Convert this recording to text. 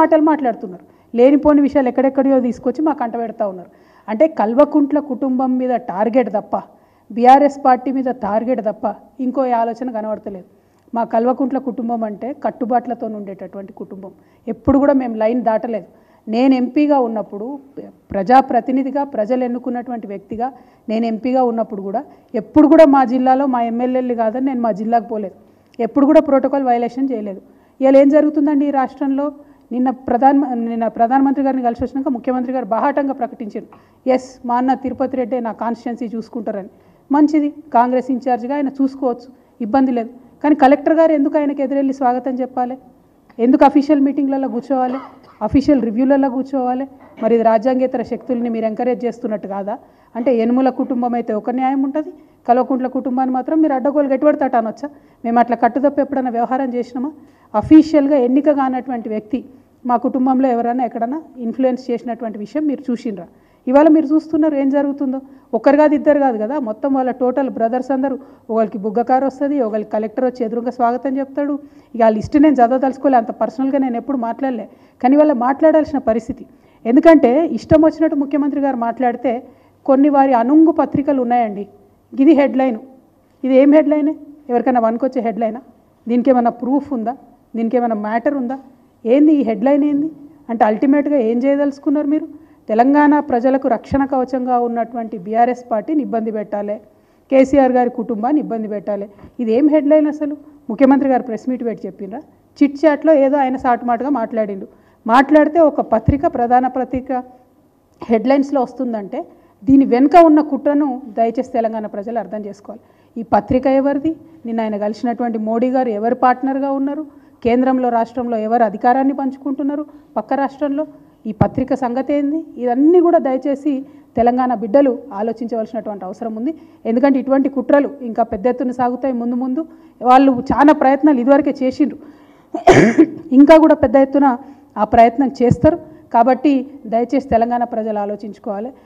మాటలు మాట్లాడుతున్నారు. లేనిపోని విషయాలు ఎక్కడెక్కడియో తీసుకొచ్చి మాకు అంటబెడతా ఉన్నారు. అంటే కల్వకుంట్ల కుటుంబం మీద టార్గెట్ తప్ప, బీఆర్ఎస్ పార్టీ మీద టార్గెట్ తప్ప ఇంకో ఆలోచన కనబడతలేదు. మా కల్వకుంట్ల కుటుంబం అంటే కట్టుబాట్లతో ఉండేటటువంటి కుటుంబం. ఎప్పుడు కూడా మేము లైన్ దాటలేదు. నేను ఎంపీగా ఉన్నప్పుడు, ప్రజాప్రతినిధిగా ప్రజలు ఎన్నుకున్నటువంటి వ్యక్తిగా నేను ఎంపీగా ఉన్నప్పుడు కూడా ఎప్పుడు కూడా మా జిల్లాలో మా ఎమ్మెల్యేలు కాదని నేను మా జిల్లాకు పోలేదు. ఎప్పుడు కూడా ప్రోటోకాల్ వైలేషన్ చేయలేదు. ఇలా ఏం జరుగుతుందండి ఈ రాష్ట్రంలో? నిన్న ప్రధానమంత్రి గారిని కలిసి వచ్చినాక ముఖ్యమంత్రి గారు బాహాటంగా ప్రకటించారు, ఎస్ మా అన్న తిరుపతి రెడ్డి నా కాన్స్టిట్యున్సీ చూసుకుంటారని. మంచిది, కాంగ్రెస్ ఇన్ఛార్జ్గా ఆయన చూసుకోవచ్చు, ఇబ్బంది లేదు. కానీ కలెక్టర్ గారు ఎందుకు ఆయనకు ఎదురెళ్ళి స్వాగతం చెప్పాలి? ఎందుకు అఫీషియల్ మీటింగ్లలో కూర్చోవాలి, అఫీషియల్ రివ్యూలలో కూర్చోవాలి? మరి ఇది రాజ్యాంగేతర శక్తుల్ని మీరు ఎంకరేజ్ చేస్తున్నట్టు కాదా? అంటే యనుమల కుటుంబం అయితే ఒక న్యాయం ఉంటుంది, కల్వకుంట్ల కుటుంబాన్ని మాత్రం మీరు అడ్డగోలు గట్టిపడతాట అనొచ్చా? మేము అట్లా కట్టుదప్ప ఎప్పుడైనా వ్యవహారం చేసినామా? అఫీషియల్గా ఎన్నిక కానటువంటి వ్యక్తి మా కుటుంబంలో ఎవరైనా ఎక్కడన్నా ఇన్ఫ్లుయెన్స్ చేసినటువంటి విషయం మీరు చూసిండ్రా? ఇవాళ మీరు చూస్తున్నారు ఏం జరుగుతుందో. ఒకరు కాదు ఇద్దరు కాదు కదా, మొత్తం వాళ్ళ టోటల్ బ్రదర్స్ అందరూ, ఒకరికి బుగ్గకారు వస్తుంది, ఒకరికి కలెక్టర్ వచ్చి ఎదురుగా స్వాగతం చెప్తాడు. ఇక ఆ లిస్ట్ నేను చదవదలుచుకోలే, అంత పర్సనల్గా నేను ఎప్పుడు మాట్లాడలే. కానీ వాళ్ళ మాట్లాడాల్సిన పరిస్థితి. ఎందుకంటే ఇష్టం వచ్చినట్టు ముఖ్యమంత్రి గారు మాట్లాడితే కొన్ని వారి అనుంగు పత్రికలు ఉన్నాయండి. ఇది హెడ్లైను. ఇది ఏం హెడ్లైనే? ఎవరికైనా వనుకొచ్చే హెడ్లైనా? దీనికి ఏమైనా ప్రూఫ్ ఉందా? దీనికి ఏమైనా మ్యాటర్ ఉందా? ఏంది ఈ హెడ్లైన్? ఏంది అంటే అల్టిమేట్గా ఏం చేయదలుచుకున్నారు మీరు? తెలంగాణ ప్రజలకు రక్షణ కవచంగా ఉన్నటువంటి బీఆర్ఎస్ పార్టీని ఇబ్బంది పెట్టాలి, కేసీఆర్ గారి కుటుంబాన్ని ఇబ్బంది పెట్టాలి. ఇదేం హెడ్లైన్ అసలు? ముఖ్యమంత్రి గారు ప్రెస్ మీట్ పెట్టి చెప్పిండ్రా? చిట్ చాట్లో ఏదో ఆయన సాటుమాటుగా మాట్లాడిండు. మాట్లాడితే ఒక పత్రిక, ప్రధాన పత్రిక హెడ్లైన్స్లో వస్తుందంటే దీని వెనుక ఉన్న కుట్రను దయచేసి తెలంగాణ ప్రజలు అర్థం చేసుకోవాలి. ఈ పత్రిక ఎవరిది? నిన్న ఆయన కలిసినటువంటి మోడీ గారు ఎవరు పార్ట్నర్గా ఉన్నారు? కేంద్రంలో రాష్ట్రంలో ఎవరు అధికారాన్ని పంచుకుంటున్నారు? పక్క రాష్ట్రంలో ఈ పత్రిక సంగతి ఏంది? ఇవన్నీ కూడా దయచేసి తెలంగాణ బిడ్డలు ఆలోచించవలసినటువంటి అవసరం ఉంది. ఎందుకంటే ఇటువంటి కుట్రలు ఇంకా పెద్ద ఎత్తున సాగుతాయి ముందు ముందు. వాళ్ళు చాలా ప్రయత్నాలు ఇదివరకే చేసిండ్రు, ఇంకా కూడా పెద్ద ఎత్తున ఆ ప్రయత్నం చేస్తారు. కాబట్టి దయచేసి తెలంగాణ ప్రజలు ఆలోచించుకోవాలి.